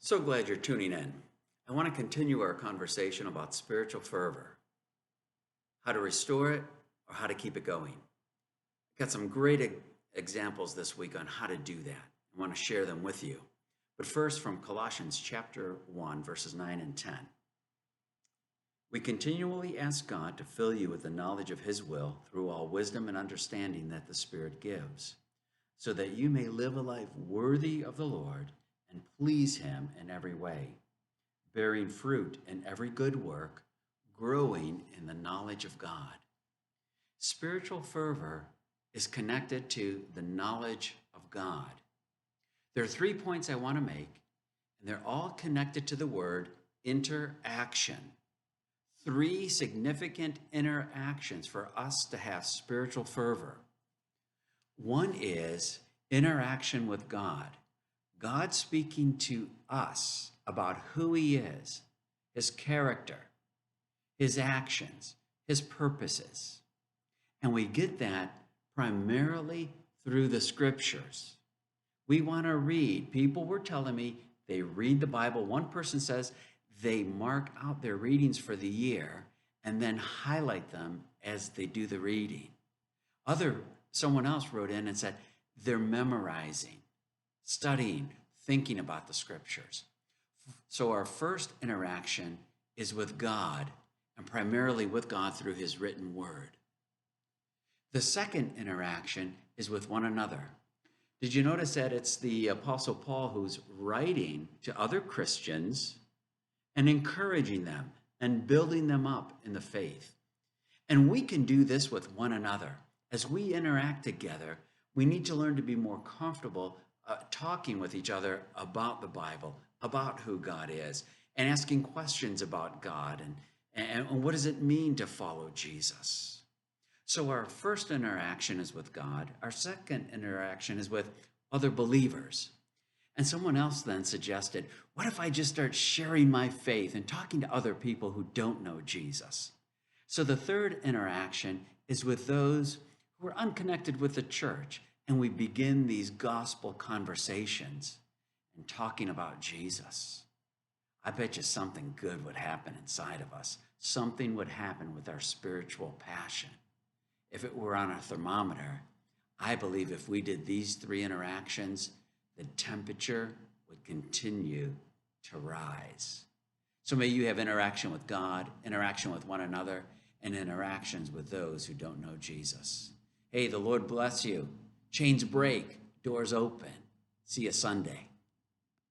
So glad you're tuning in. I want to continue our conversation about spiritual fervor, how to restore it or how to keep it going. Got some great examples this week on how to do that. I want to share them with you. But first, from Colossians chapter 1, verses 9 and 10. We continually ask God to fill you with the knowledge of his will through all wisdom and understanding that the Spirit gives, so that you may live a life worthy of the Lord and please him in every way, bearing fruit in every good work, growing in the knowledge of God. Spiritual fervor is connected to the knowledge of God. There are 3 points I want to make, and they're all connected to the word interaction. 3 significant interactions for us to have spiritual fervor. One is interaction with God. God speaking to us about who he is, his character, his actions, his purposes. And we get that primarily through the scriptures. We want to read. People were telling me they read the Bible. One person says they mark out their readings for the year and then highlight them as they do the reading. Someone else wrote in and said they're memorizing, studying, thinking about the scriptures. So our first interaction is with God, and primarily with God through his written word. The second interaction is with one another. Did you notice that it's the Apostle Paul who's writing to other Christians and encouraging them and building them up in the faith? And we can do this with one another. As we interact together, we need to learn to be more comfortable talking with each other about the Bible, about who God is, and asking questions about God and what does it mean to follow Jesus. So our first interaction is with God. Our second interaction is with other believers. And someone else then suggested, what if I just start sharing my faith and talking to other people who don't know Jesus? So the third interaction is with those who are unconnected with the church, and we begin these gospel conversations and talking about Jesus. I bet you something good would happen inside of us. Something would happen with our spiritual passion. If it were on a thermometer, I believe if we did these 3 interactions, the temperature would continue to rise. So may you have interaction with God, interaction with one another, and interactions with those who don't know Jesus. Hey, the Lord bless you. Chains break, doors open. See you Sunday.